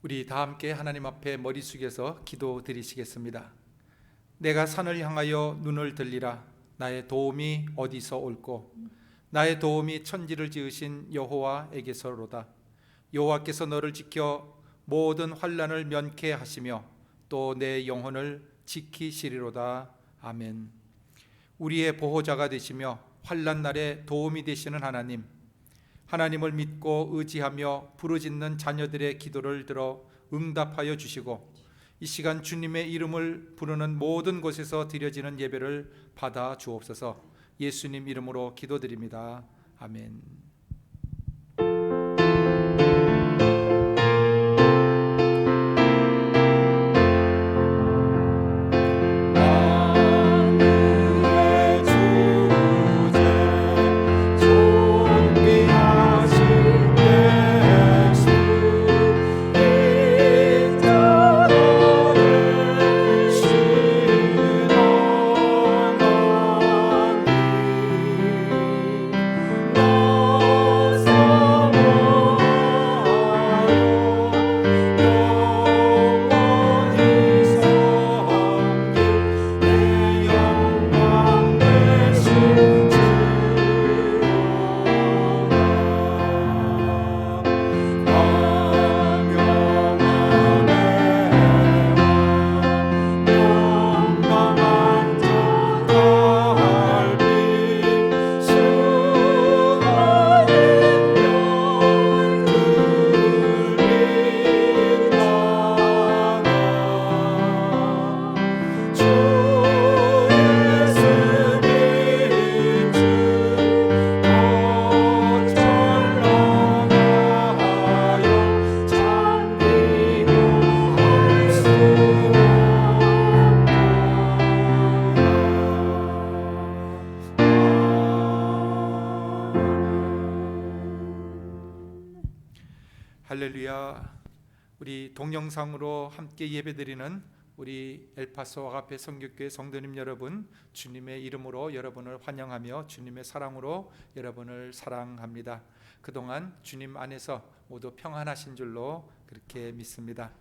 우리 다 함께 하나님 앞에 머리 숙여서 기도 드리시겠습니다. 내가 산을 향하여 눈을 들리라. 나의 도움이 어디서 올꼬? 나의 도움이 천지를 지으신 여호와에게서로다. 여호와께서 너를 지켜 모든 환난을 면케 하시며 또 내 영혼을 지키시리로다. 아멘. 우리의 보호자가 되시며 환난 날에 도움이 되시는 하나님, 하나님을 믿고 의지하며 부르짖는 자녀들의 기도를 들어 응답하여 주시고 이 시간 주님의 이름을 부르는 모든 곳에서 드려지는 예배를 받아 주옵소서. 예수님 이름으로 기도드립니다. 아멘. 할렐루야. 우리 동영상으로 함께 예배드리는 우리 엘파소 아가페 성교교회 성도님 여러분, 주님의 이름으로 여러분을 환영하며 주님의 사랑으로 여러분을 사랑합니다. 그동안 주님 안에서 모두 평안하신 줄로 그렇게 믿습니다.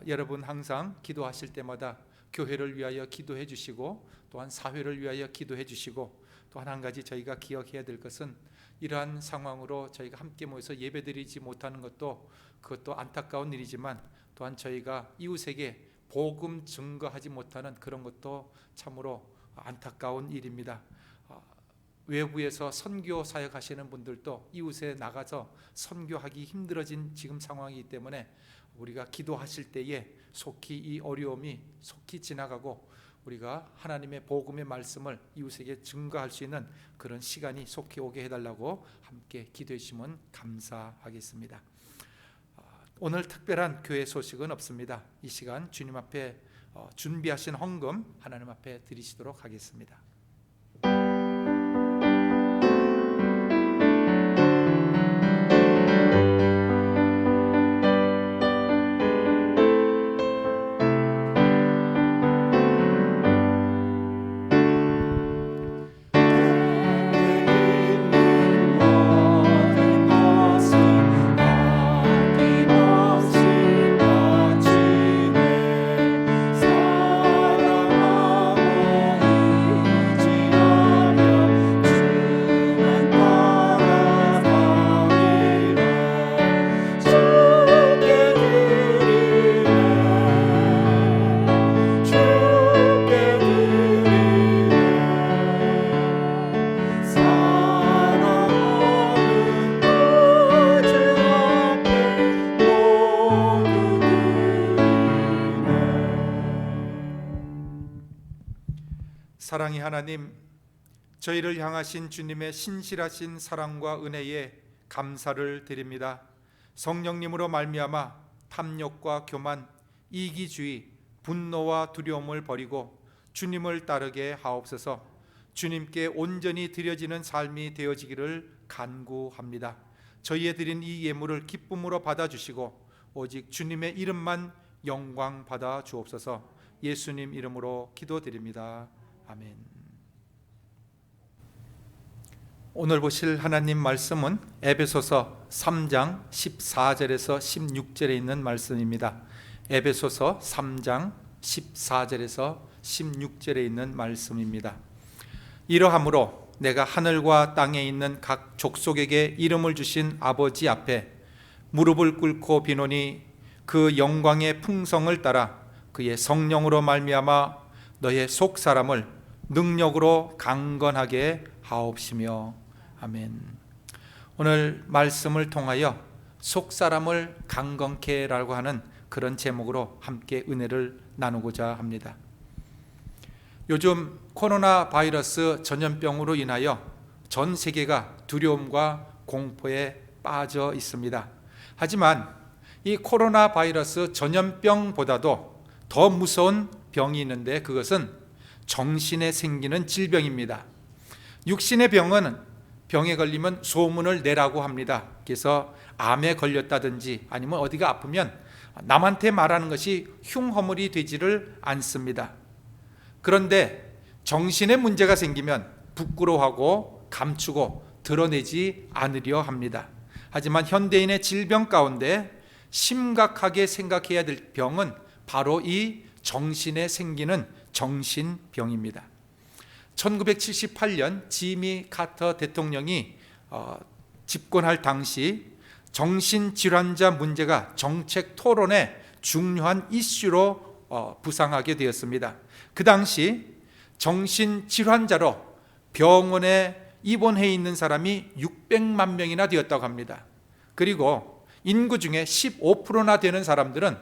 여러분 항상 기도하실 때마다 교회를 위하여 기도해 주시고 또한 사회를 위하여 기도해 주시고 또 한 가지 저희가 기억해야 될 것은 이러한 상황으로 저희가 함께 모여서 예배드리지 못하는 그것도 안타까운 일이지만 또한 저희가 이웃에게 복음 증거하지 못하는 그런 것도 참으로 안타까운 일입니다. 외부에서 선교 사역하시는 분들도 이웃에 나가서 선교하기 힘들어진 지금 상황이기 때문에 우리가 기도하실 때에 속히 이 어려움이 속히 지나가고 우리가 하나님의 복음의 말씀을 이웃에게 증거할 수 있는 그런 시간이 속히 오게 해달라고 함께 기도해 주시면 감사하겠습니다. 오늘 특별한 교회 소식은 없습니다. 이 시간 주님 앞에 준비하신 헌금 하나님 앞에 드리시도록 하겠습니다. 사랑의 하나님, 저희를 향하신 주님의 신실하신 사랑과 은혜에 감사를 드립니다. 성령님으로 말미암아 탐욕과 교만, 이기주의, 분노와 두려움을 버리고 주님을 따르게 하옵소서. 주님께 온전히 드려지는 삶이 되어지기를 간구합니다. 저희의 드린 이 예물을 기쁨으로 받아주시고 오직 주님의 이름만 영광 받아 주옵소서. 예수님 이름으로 기도드립니다. 아멘. 오늘 보실 하나님 말씀은 에베소서 3장 14절에서 16절에 있는 말씀입니다. 에베소서 3장 14절에서 16절에 있는 말씀입니다. 이러함으로 내가 하늘과 땅에 있는 각 족속에게 이름을 주신 아버지 앞에 무릎을 꿇고 비노니 그 영광의 풍성을 따라 그의 성령으로 말미암아 너의 속 사람을 능력으로 강건하게 하옵시며. 아멘. 오늘 말씀을 통하여 속 사람을 강건케 라고 하는 그런 제목으로 함께 은혜를 나누고자 합니다. 요즘 코로나 바이러스 전염병으로 인하여 전 세계가 두려움과 공포에 빠져 있습니다. 하지만 이 코로나 바이러스 전염병보다도 더 무서운 병이 있는데 그것은 정신에 생기는 질병입니다. 육신의 병에 걸리면 소문을 내라고 합니다. 그래서 암에 걸렸다든지 아니면 어디가 아프면 남한테 말하는 것이 흉허물이 되지를 않습니다. 그런데 정신에 문제가 생기면 부끄러워하고 감추고 드러내지 않으려 합니다. 하지만 현대인의 질병 가운데 심각하게 생각해야 될 병은 바로 이 정신에 생기는 정신병입니다. 1978년 지미 카터 대통령이 집권할 당시 정신질환자 문제가 정책 토론의 중요한 이슈로 부상하게 되었습니다. 그 당시 정신질환자로 병원에 입원해 있는 사람이 600만 명이나 되었다고 합니다. 그리고 인구 중에 15%나 되는 사람들은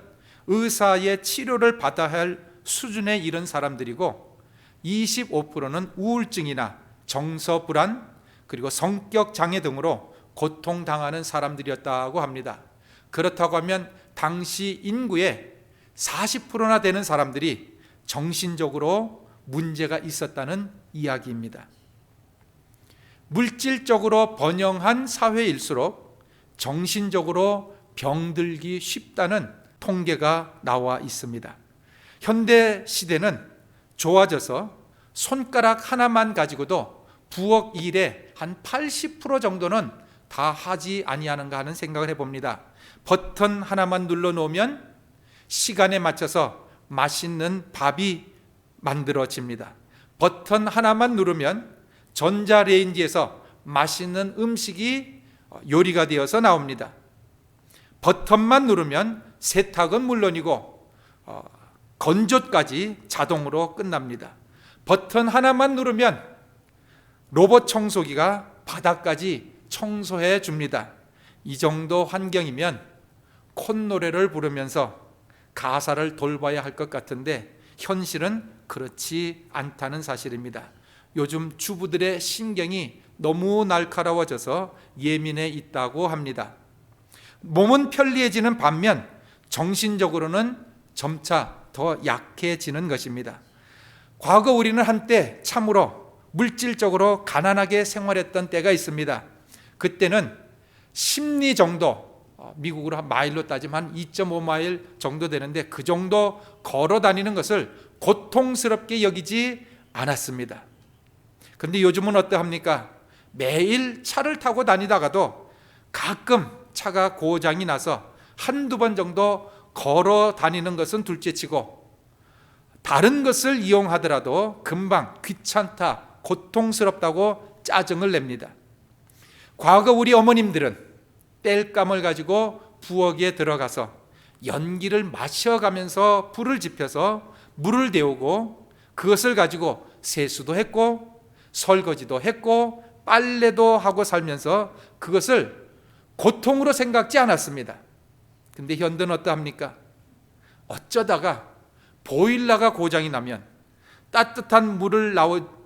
의사의 치료를 받아야 할 수준에 이른 사람들이고 25%는 우울증이나 정서불안 그리고 성격 장애 등으로 고통당하는 사람들이었다고 합니다. 그렇다고 하면 당시 인구의 40%나 되는 사람들이 정신적으로 문제가 있었다는 이야기입니다. 물질적으로 번영한 사회일수록 정신적으로 병들기 쉽다는 통계가 나와 있습니다. 현대 시대는 좋아져서 손가락 하나만 가지고도 부엌 일의 한 80% 정도는 다 하지 아니하는가 하는 생각을 해봅니다. 버튼 하나만 눌러 놓으면 시간에 맞춰서 맛있는 밥이 만들어집니다. 버튼 하나만 누르면 전자레인지에서 맛있는 음식이 요리가 되어서 나옵니다. 버튼만 누르면 세탁은 물론이고 건조까지 자동으로 끝납니다. 버튼 하나만 누르면 로봇 청소기가 바닥까지 청소해 줍니다. 이 정도 환경이면 콧노래를 부르면서 가사를 돌봐야 할 것 같은데 현실은 그렇지 않다는 사실입니다. 요즘 주부들의 신경이 너무 날카로워져서 예민해 있다고 합니다. 몸은 편리해지는 반면 정신적으로는 점차 더 약해지는 것입니다. 과거 우리는 한때 참으로 물질적으로 가난하게 생활했던 때가 있습니다. 그때는 10리 정도, 미국으로 한 마일로 따지면 한 2.5마일 정도 되는데 그 정도 걸어 다니는 것을 고통스럽게 여기지 않았습니다. 그런데 요즘은 어떠합니까? 매일 차를 타고 다니다가도 가끔 차가 고장이 나서 한두 번 정도 걸어 다니는 것은 둘째치고 다른 것을 이용하더라도 금방 귀찮다, 고통스럽다고 짜증을 냅니다. 과거 우리 어머님들은 땔감을 가지고 부엌에 들어가서 연기를 마셔가면서 불을 지펴서 물을 데우고 그것을 가지고 세수도 했고 설거지도 했고 빨래도 하고 살면서 그것을 고통으로 생각지 않았습니다. 근데 현대는 어떠합니까? 어쩌다가 보일러가 고장이 나면 따뜻한 물을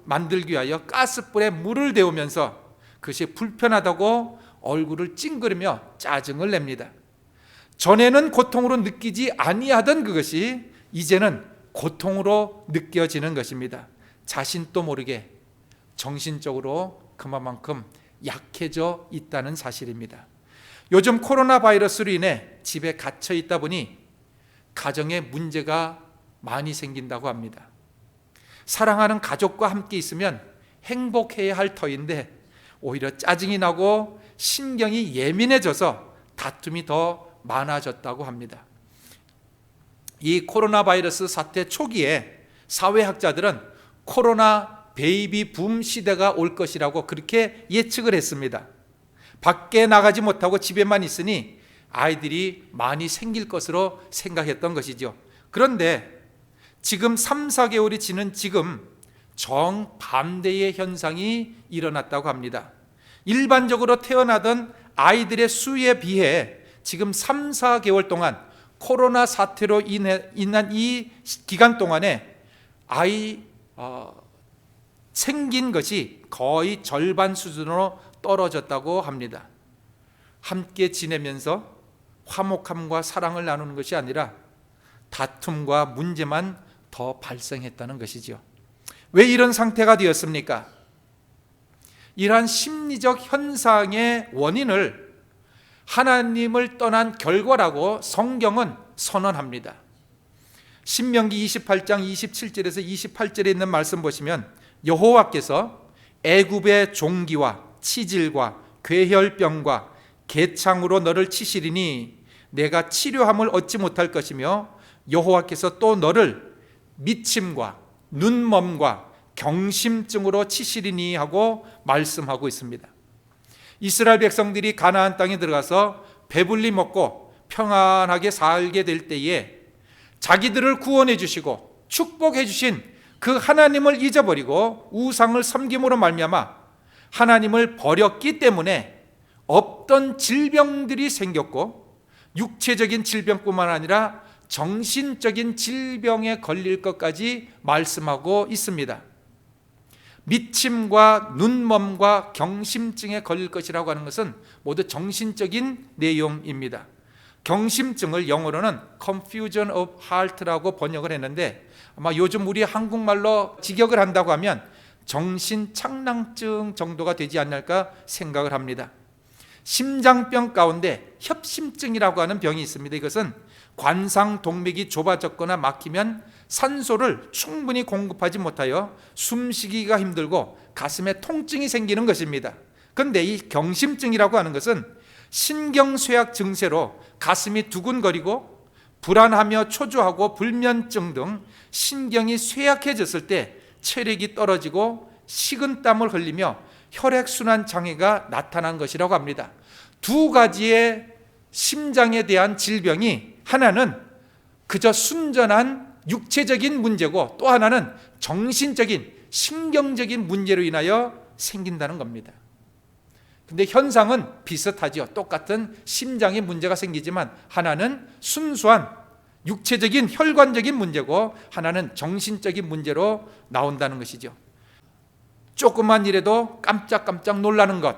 만들기 위하여 가스불에 물을 데우면서 그것이 불편하다고 얼굴을 찡그리며 짜증을 냅니다. 전에는 고통으로 느끼지 아니하던 그것이 이제는 고통으로 느껴지는 것입니다. 자신도 모르게 정신적으로 그만큼 약해져 있다는 사실입니다. 요즘 코로나 바이러스로 인해 집에 갇혀 있다 보니 가정에 문제가 많이 생긴다고 합니다. 사랑하는 가족과 함께 있으면 행복해야 할 터인데 오히려 짜증이 나고 신경이 예민해져서 다툼이 더 많아졌다고 합니다. 이 코로나 바이러스 사태 초기에 사회학자들은 코로나 베이비 붐 시대가 올 것이라고 그렇게 예측을 했습니다. 밖에 나가지 못하고 집에만 있으니 아이들이 많이 생길 것으로 생각했던 것이죠. 그런데 지금 3, 4개월이 지난 지금 정반대의 현상이 일어났다고 합니다. 일반적으로 태어나던 아이들의 수에 비해 지금 3, 4개월 동안 코로나 사태로 인한 이 기간 동안에 생긴 것이 거의 절반 수준으로 떨어졌다고 합니다. 함께 지내면서 화목함과 사랑을 나누는 것이 아니라 다툼과 문제만 더 발생했다는 것이죠. 왜 이런 상태가 되었습니까? 이러한 심리적 현상의 원인을 하나님을 떠난 결과라고 성경은 선언합니다. 신명기 28장 27절에서 28절에 있는 말씀 보시면 여호와께서 애굽의 종기와 치질과 괴혈병과 개창으로 너를 치시리니 내가 치료함을 얻지 못할 것이며 여호와께서 또 너를 미침과 눈멈과 경심증으로 치시리니 하고 말씀하고 있습니다. 이스라엘 백성들이 가나안 땅에 들어가서 배불리 먹고 평안하게 살게 될 때에 자기들을 구원해 주시고 축복해 주신 그 하나님을 잊어버리고 우상을 섬김으로 말미암아 하나님을 버렸기 때문에 없던 질병들이 생겼고 육체적인 질병뿐만 아니라 정신적인 질병에 걸릴 것까지 말씀하고 있습니다. 미침과 눈멈과 경심증에 걸릴 것이라고 하는 것은 모두 정신적인 내용입니다. 경심증을 영어로는 confusion of heart라고 번역을 했는데 아마 요즘 우리 한국말로 직역을 한다고 하면 정신착랑증 정도가 되지 않을까 생각을 합니다. 심장병 가운데 협심증이라고 하는 병이 있습니다. 이것은 관상동맥이 좁아졌거나 막히면 산소를 충분히 공급하지 못하여 숨쉬기가 힘들고 가슴에 통증이 생기는 것입니다. 그런데 이 경심증이라고 하는 것은 신경쇠약 증세로 가슴이 두근거리고 불안하며 초조하고 불면증 등 신경이 쇠약해졌을 때 체력이 떨어지고 식은땀을 흘리며 혈액순환 장애가 나타난 것이라고 합니다. 두 가지의 심장에 대한 질병이 하나는 그저 순전한 육체적인 문제고 또 하나는 정신적인 신경적인 문제로 인하여 생긴다는 겁니다. 근데 현상은 비슷하죠. 똑같은 심장에 문제가 생기지만 하나는 순수한 육체적인 혈관적인 문제고 하나는 정신적인 문제로 나온다는 것이죠. 조금만 일해도 깜짝깜짝 놀라는 것,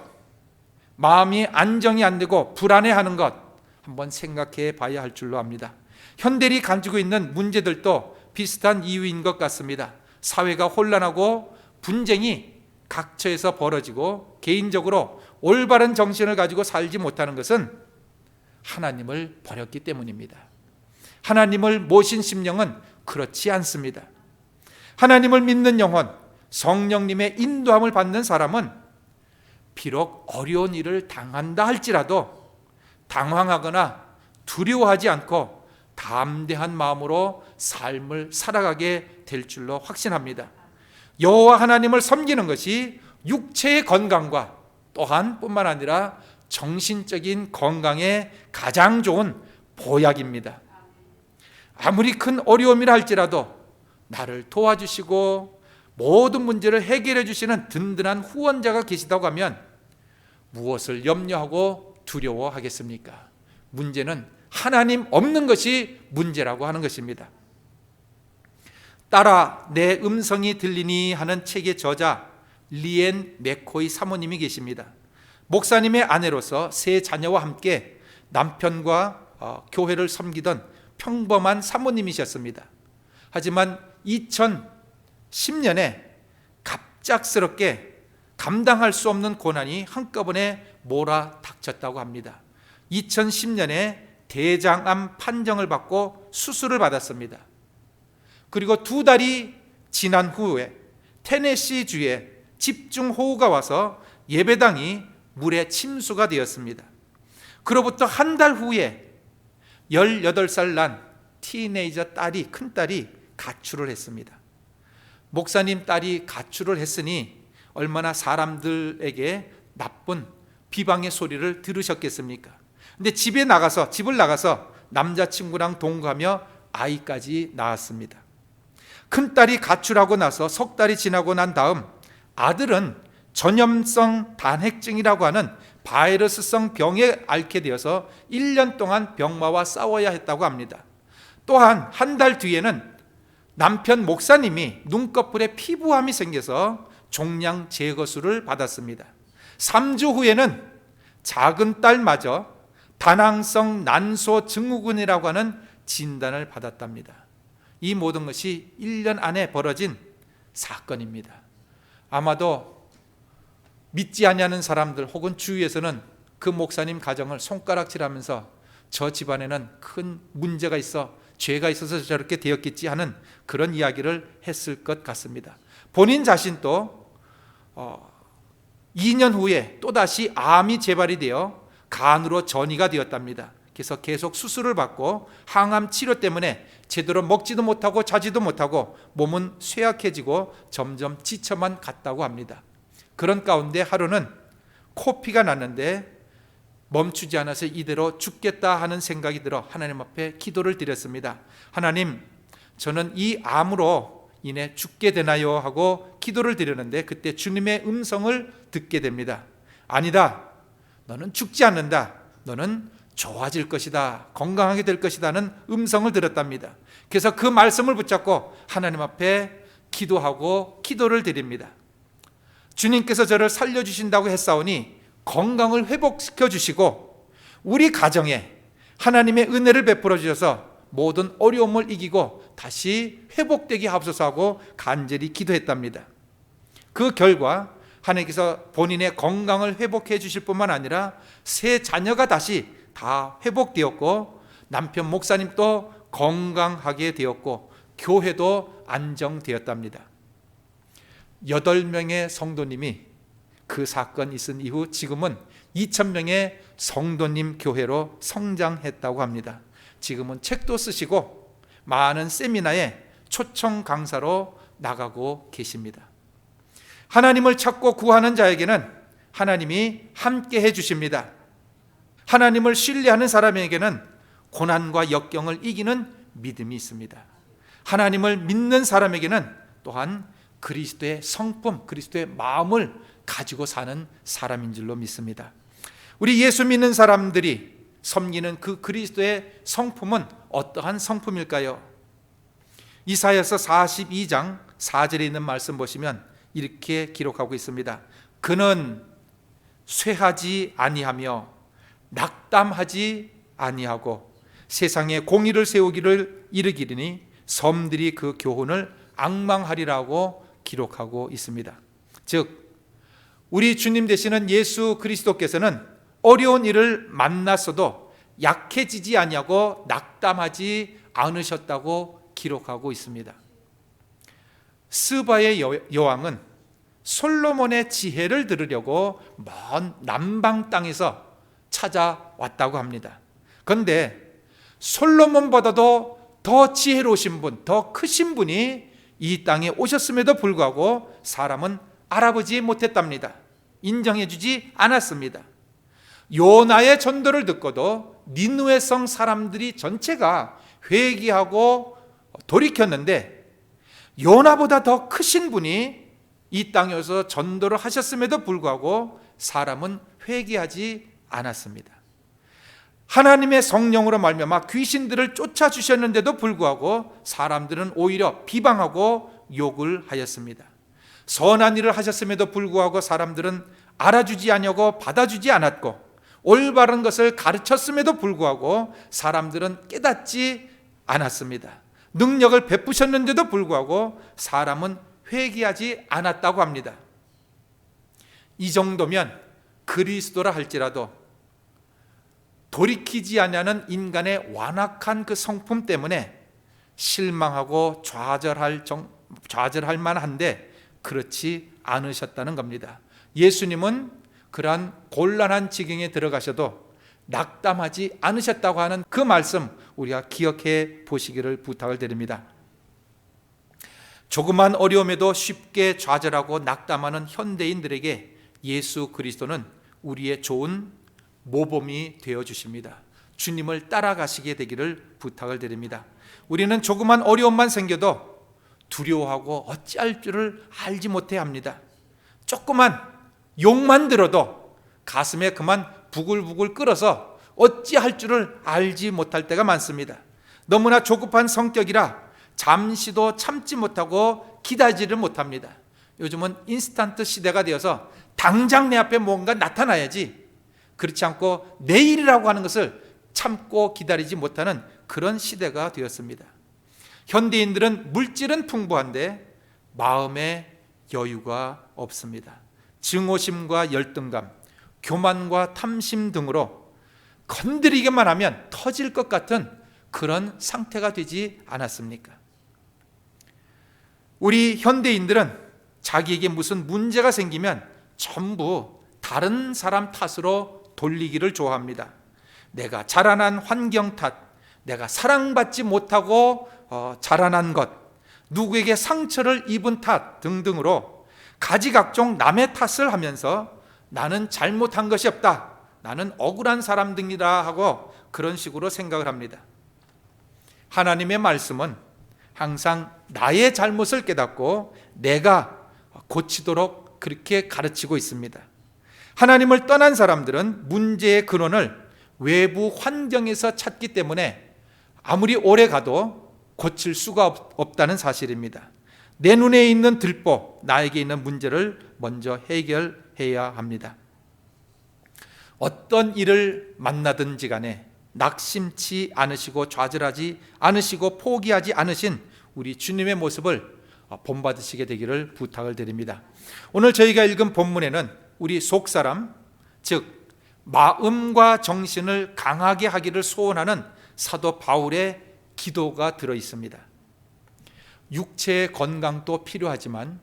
마음이 안정이 안 되고 불안해하는 것 한번 생각해 봐야 할 줄로 압니다. 현대인이 가지고 있는 문제들도 비슷한 이유인 것 같습니다. 사회가 혼란하고 분쟁이 각처에서 벌어지고 개인적으로 올바른 정신을 가지고 살지 못하는 것은 하나님을 버렸기 때문입니다. 하나님을 모신 심령은 그렇지 않습니다. 하나님을 믿는 영혼, 성령님의 인도함을 받는 사람은 비록 어려운 일을 당한다 할지라도 당황하거나 두려워하지 않고 담대한 마음으로 삶을 살아가게 될 줄로 확신합니다. 여호와 하나님을 섬기는 것이 육체의 건강과 또한 뿐만 아니라 정신적인 건강에 가장 좋은 보약입니다. 아무리 큰 어려움이라 할지라도 나를 도와주시고 모든 문제를 해결해 주시는 든든한 후원자가 계시다고 하면 무엇을 염려하고 두려워하겠습니까? 문제는 하나님 없는 것이 문제라고 하는 것입니다. 따라 내 음성이 들리니 하는 책의 저자 리엔 맥코이 사모님이 계십니다. 목사님의 아내로서 세 자녀와 함께 남편과 교회를 섬기던 평범한 사모님이셨습니다. 하지만 2010년에 갑작스럽게 감당할 수 없는 고난이 한꺼번에 몰아닥쳤다고 합니다. 2010년에 대장암 판정을 받고 수술을 받았습니다. 그리고 2달이 지난 후에 테네시주에 집중호우가 와서 예배당이 물에 침수가 되었습니다. 그로부터 한 달 후에 18살 난 티네이저 딸이, 큰딸이 가출을 했습니다. 목사님 딸이 가출을 했으니 얼마나 사람들에게 나쁜 비방의 소리를 들으셨겠습니까? 근데 집을 나가서 남자친구랑 동거하며 아이까지 낳았습니다. 큰딸이 가출하고 나서 석 달이 지나고 난 다음 아들은 전염성 단핵증이라고 하는 바이러스성 병에 앓게 되어서 1년 동안 병마와 싸워야 했다고 합니다. 또한 한 달 뒤에는 남편 목사님이 눈꺼풀에 피부암이 생겨서 종양 제거술을 받았습니다. 3주 후에는 작은 딸마저 다낭성 난소 증후군이라고 하는 진단을 받았답니다. 이 모든 것이 1년 안에 벌어진 사건입니다. 아마도 믿지 아니하는 사람들 혹은 주위에서는 그 목사님 가정을 손가락질하면서 저 집안에는 큰 문제가 있어, 죄가 있어서 저렇게 되었겠지 하는 그런 이야기를 했을 것 같습니다. 본인 자신도 2년 후에 또다시 암이 재발이 되어 간으로 전이가 되었답니다. 그래서 계속 수술을 받고 항암 치료 때문에 제대로 먹지도 못하고 자지도 못하고 몸은 쇠약해지고 점점 지쳐만 갔다고 합니다. 그런 가운데 하루는 코피가 났는데 멈추지 않아서 이대로 죽겠다 하는 생각이 들어 하나님 앞에 기도를 드렸습니다. 하나님, 저는 이 암으로 인해 죽게 되나요? 하고 기도를 드렸는데 그때 주님의 음성을 듣게 됩니다. 아니다, 너는 죽지 않는다, 너는 좋아질 것이다, 건강하게 될 것이다 는 음성을 들었답니다. 그래서 그 말씀을 붙잡고 하나님 앞에 기도하고 기도를 드립니다. 주님께서 저를 살려주신다고 했사오니 건강을 회복시켜 주시고 우리 가정에 하나님의 은혜를 베풀어 주셔서 모든 어려움을 이기고 다시 회복되게 하옵소서 하고 간절히 기도했답니다. 그 결과 하나님께서 본인의 건강을 회복해 주실 뿐만 아니라 세 자녀가 다시 다 회복되었고 남편 목사님도 건강하게 되었고 교회도 안정되었답니다. 8명의 성도님이 그 사건 있은 이후 지금은 2,000명의 성도님 교회로 성장했다고 합니다. 지금은 책도 쓰시고 많은 세미나에 초청 강사로 나가고 계십니다. 하나님을 찾고 구하는 자에게는 하나님이 함께 해 주십니다. 하나님을 신뢰하는 사람에게는 고난과 역경을 이기는 믿음이 있습니다. 하나님을 믿는 사람에게는 또한 그리스도의 성품, 그리스도의 마음을 가지고 사는 사람인 줄로 믿습니다. 우리 예수 믿는 사람들이 섬기는 그 그리스도의 성품은 어떠한 성품일까요? 이사야서 42장 4절에 있는 말씀 보시면 이렇게 기록하고 있습니다. 그는 쇠하지 아니하며 낙담하지 아니하고 세상에 공의를 세우기를 이르기리니 섬들이 그 교훈을 앙망하리라고 기록하고 있습니다. 즉 우리 주님 되시는 예수 그리스도께서는 어려운 일을 만났어도 약해지지 아니하고 낙담하지 않으셨다고 기록하고 있습니다. 스바의 여왕은 솔로몬의 지혜를 들으려고 먼 남방 땅에서 찾아왔다고 합니다. 그런데 솔로몬보다도 더 지혜로우신 분, 더 크신 분이 이 땅에 오셨음에도 불구하고 사람은 알아보지 못했답니다. 인정해주지 않았습니다. 요나의 전도를 듣고도 니느웨 성 사람들이 전체가 회개하고 돌이켰는데 요나보다 더 크신 분이 이 땅에 오셔서 전도를 하셨음에도 불구하고 사람은 회개하지 않았습니다. 하나님의 성령으로 말미암아 귀신들을 쫓아주셨는데도 불구하고 사람들은 오히려 비방하고 욕을 하였습니다. 선한 일을 하셨음에도 불구하고 사람들은 알아주지 않냐고 받아주지 않았고 올바른 것을 가르쳤음에도 불구하고 사람들은 깨닫지 않았습니다. 능력을 베푸셨는데도 불구하고 사람은 회개하지 않았다고 합니다. 이 정도면 그리스도라 할지라도 돌이키지 않냐는 인간의 완악한 그 성품 때문에 실망하고 좌절할 만한데 그렇지 않으셨다는 겁니다. 예수님은 그러한 곤란한 지경에 들어가셔도 낙담하지 않으셨다고 하는 그 말씀 우리가 기억해 보시기를 부탁을 드립니다. 조그만 어려움에도 쉽게 좌절하고 낙담하는 현대인들에게 예수 그리스도는 우리의 좋은 모범이 되어 주십니다. 주님을 따라가시게 되기를 부탁을 드립니다. 우리는 조그만 어려움만 생겨도 두려워하고 어찌할 줄을 알지 못해 합니다. 조그만 욕만 들어도 가슴에 그만 부글부글 끓어서 어찌할 줄을 알지 못할 때가 많습니다. 너무나 조급한 성격이라 잠시도 참지 못하고 기다리지를 못합니다. 요즘은 인스턴트 시대가 되어서 당장 내 앞에 뭔가 나타나야지, 그렇지 않고 내일이라고 하는 것을 참고 기다리지 못하는 그런 시대가 되었습니다. 현대인들은 물질은 풍부한데 마음에 여유가 없습니다. 증오심과 열등감, 교만과 탐심 등으로 건드리기만 하면 터질 것 같은 그런 상태가 되지 않았습니까? 우리 현대인들은 자기에게 무슨 문제가 생기면 전부 다른 사람 탓으로 돌리기를 좋아합니다. 내가 자라난 환경 탓, 내가 사랑받지 못하고 자라난 것, 누구에게 상처를 입은 탓 등등으로 가지각종 남의 탓을 하면서 나는 잘못한 것이 없다, 나는 억울한 사람들이라 하고 그런 식으로 생각을 합니다. 하나님의 말씀은 항상 나의 잘못을 깨닫고 내가 고치도록 그렇게 가르치고 있습니다. 하나님을 떠난 사람들은 문제의 근원을 외부 환경에서 찾기 때문에 아무리 오래 가도 고칠 수가 없다는 사실입니다. 내 눈에 있는 들보, 나에게 있는 문제를 먼저 해결해야 합니다. 어떤 일을 만나든지 간에 낙심치 않으시고 좌절하지 않으시고 포기하지 않으신 우리 주님의 모습을 본받으시게 되기를 부탁을 드립니다. 오늘 저희가 읽은 본문에는 우리 속사람, 즉 마음과 정신을 강하게 하기를 소원하는 사도 바울의 기도가 들어 있습니다. 육체의 건강도 필요하지만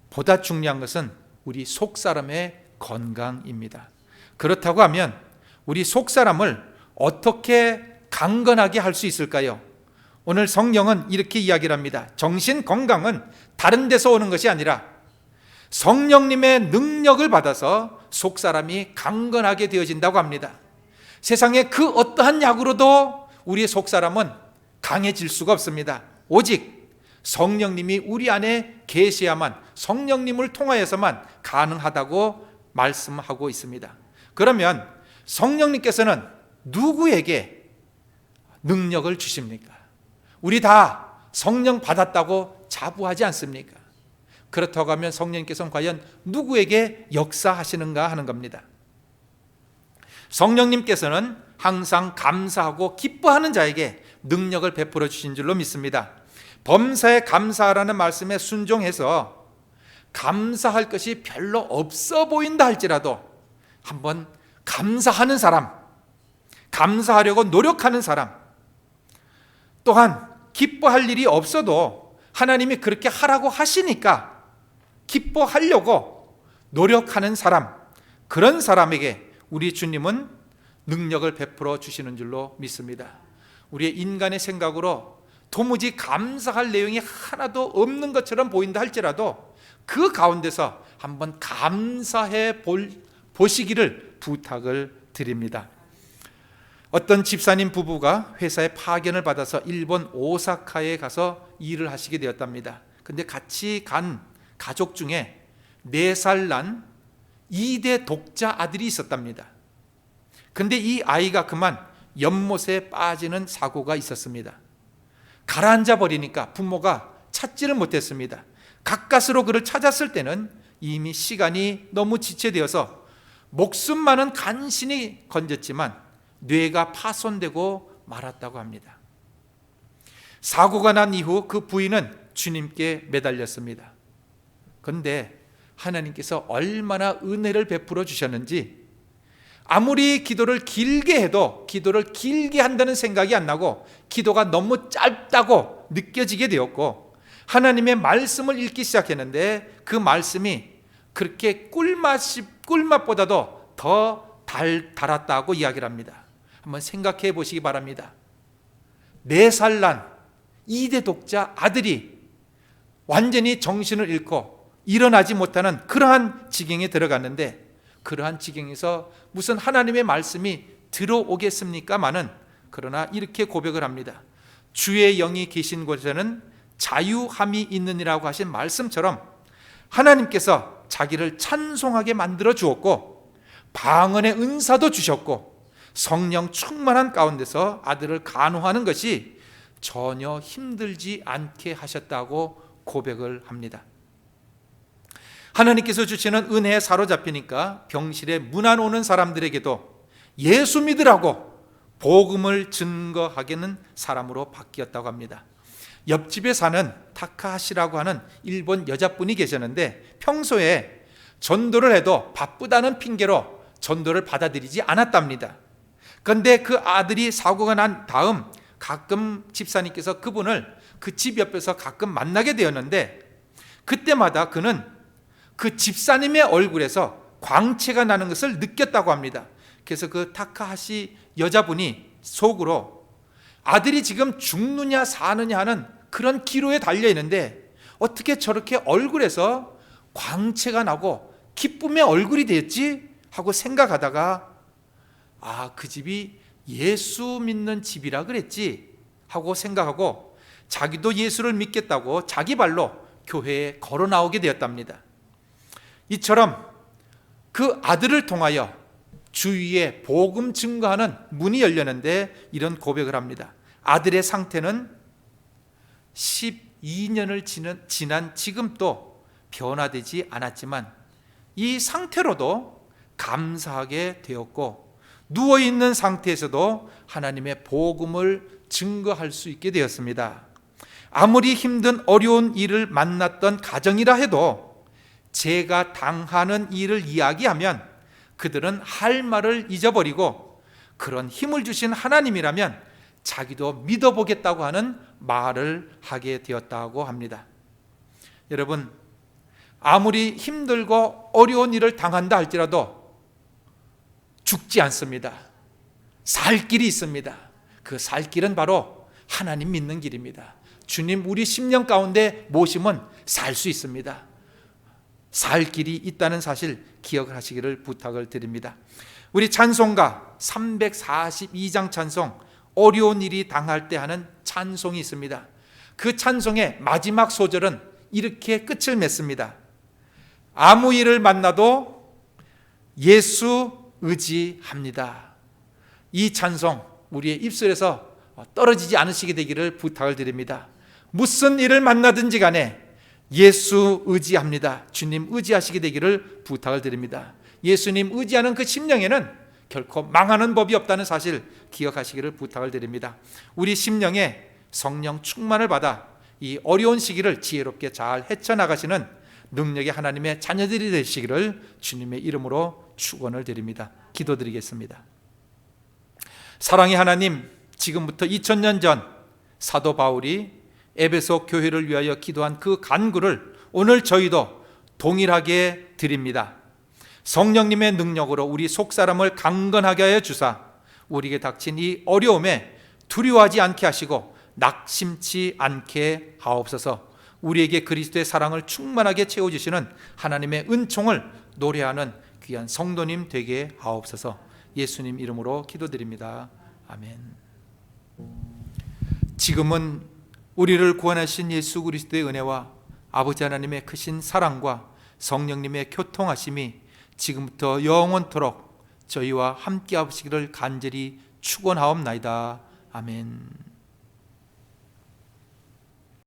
보다 중요한 것은 우리 속사람의 건강입니다. 그렇다고 하면 우리 속사람을 어떻게 강건하게 할 수 있을까요? 오늘 성경은 이렇게 이야기를 합니다. 정신 건강은 다른 데서 오는 것이 아니라 성령님의 능력을 받아서 속사람이 강건하게 되어진다고 합니다. 세상에 그 어떠한 약으로도 우리의 속사람은 강해질 수가 없습니다. 오직 성령님이 우리 안에 계셔야만, 성령님을 통하여서만 가능하다고 말씀하고 있습니다. 그러면 성령님께서는 누구에게 능력을 주십니까? 우리 다 성령 받았다고 자부하지 않습니까? 그렇다고 하면 성령님께서는 과연 누구에게 역사하시는가 하는 겁니다. 성령님께서는 항상 감사하고 기뻐하는 자에게 능력을 베풀어 주신 줄로 믿습니다. 범사에 감사하라는 말씀에 순종해서 감사할 것이 별로 없어 보인다 할지라도 한번 감사하는 사람, 감사하려고 노력하는 사람, 또한 기뻐할 일이 없어도 하나님이 그렇게 하라고 하시니까 기뻐하려고 노력하는 사람, 그런 사람에게 우리 주님은 능력을 베풀어 주시는 줄로 믿습니다. 우리의 인간의 생각으로 도무지 감사할 내용이 하나도 없는 것처럼 보인다 할지라도 그 가운데서 한번 감사해 보시기를 부탁을 드립니다. 어떤 집사님 부부가 회사에 파견을 받아서 일본 오사카에 가서 일을 하시게 되었답니다. 근데 같이 간 가족 중에 4살 난 2대 독자 아들이 있었답니다. 근데 이 아이가 그만 연못에 빠지는 사고가 있었습니다. 가라앉아 버리니까 부모가 찾지를 못했습니다. 가까스로 그를 찾았을 때는 이미 시간이 너무 지체되어서 목숨만은 간신히 건졌지만 뇌가 파손되고 말았다고 합니다. 사고가 난 이후 그 부인은 주님께 매달렸습니다. 그런데 하나님께서 얼마나 은혜를 베풀어 주셨는지 아무리 기도를 길게 해도 기도를 길게 한다는 생각이 안 나고 기도가 너무 짧다고 느껴지게 되었고 하나님의 말씀을 읽기 시작했는데 그 말씀이 그렇게 꿀맛보다도 더 달았다고 이야기를 합니다. 한번 생각해 보시기 바랍니다. 4살 난 2대 독자 아들이 완전히 정신을 잃고 일어나지 못하는 그러한 지경에 들어갔는데, 그러한 지경에서 무슨 하나님의 말씀이 들어오겠습니까마는, 그러나 이렇게 고백을 합니다. 주의 영이 계신 곳에는 자유함이 있느니라고 하신 말씀처럼 하나님께서 자기를 찬송하게 만들어 주었고, 방언의 은사도 주셨고, 성령 충만한 가운데서 아들을 간호하는 것이 전혀 힘들지 않게 하셨다고 고백을 합니다. 하나님께서 주시는 은혜에 사로잡히니까 병실에 문안 오는 사람들에게도 예수 믿으라고 복음을 증거하게는 사람으로 바뀌었다고 합니다. 옆집에 사는 타카하시라고 하는 일본 여자분이 계셨는데, 평소에 전도를 해도 바쁘다는 핑계로 전도를 받아들이지 않았답니다. 그런데 그 아들이 사고가 난 다음 가끔 집사님께서 그분을 그 집 옆에서 가끔 만나게 되었는데, 그때마다 그는 그 집사님의 얼굴에서 광채가 나는 것을 느꼈다고 합니다. 그래서 그 타카하시 여자분이 속으로 아들이 지금 죽느냐 사느냐 하는 그런 기로에 달려 있는데 어떻게 저렇게 얼굴에서 광채가 나고 기쁨의 얼굴이 되었지 하고 생각하다가, 그 집이 예수 믿는 집이라 그랬지 하고 생각하고, 자기도 예수를 믿겠다고 자기 발로 교회에 걸어 나오게 되었답니다. 이처럼 그 아들을 통하여 주위에 복음 증거하는 문이 열렸는데 이런 고백을 합니다. 아들의 상태는 12년을 지난 지금도 변화되지 않았지만 이 상태로도 감사하게 되었고, 누워있는 상태에서도 하나님의 복음을 증거할 수 있게 되었습니다. 아무리 힘든 어려운 일을 만났던 가정이라 해도 제가 당하는 일을 이야기하면 그들은 할 말을 잊어버리고, 그런 힘을 주신 하나님이라면 자기도 믿어보겠다고 하는 말을 하게 되었다고 합니다. 여러분, 아무리 힘들고 어려운 일을 당한다 할지라도 죽지 않습니다. 살 길이 있습니다. 그 살 길은 바로 하나님 믿는 길입니다. 주님 우리 심령 가운데 모시면 살 수 있습니다. 살 길이 있다는 사실 기억을 하시기를 부탁을 드립니다. 우리 찬송가 342장 찬송, 어려운 일이 당할 때 하는 찬송이 있습니다. 그 찬송의 마지막 소절은 이렇게 끝을 맺습니다. 아무 일을 만나도 예수 의지합니다. 이 찬송 우리의 입술에서 떨어지지 않으시게 되기를 부탁을 드립니다. 무슨 일을 만나든지 간에 예수 의지합니다. 주님 의지하시게 되기를 부탁을 드립니다. 예수님 의지하는 그 심령에는 결코 망하는 법이 없다는 사실 기억하시기를 부탁을 드립니다. 우리 심령에 성령 충만을 받아 이 어려운 시기를 지혜롭게 잘 헤쳐나가시는 능력의 하나님의 자녀들이 되시기를 주님의 이름으로 축원을 드립니다. 기도드리겠습니다. 사랑의 하나님, 지금부터 2000년 전 사도 바울이 에베소 교회를 위하여 기도한 그 간구를 오늘 저희도 동일하게 드립니다. 성령님의 능력으로 우리 속사람을 강건하게 하여 주사 우리에게 닥친 이 어려움에 두려워하지 않게 하시고 낙심치 않게 하옵소서. 우리에게 그리스도의 사랑을 충만하게 채워주시는 하나님의 은총을 노래하는 귀한 성도님 되게 하옵소서. 예수님 이름으로 기도드립니다. 아멘. 지금은 우리를 구원하신 예수 그리스도의 은혜와 아버지 하나님의 크신 사랑과 성령님의 교통하심이 지금부터 영원토록 저희와 함께 하시기를 간절히 축원하옵나이다. 아멘.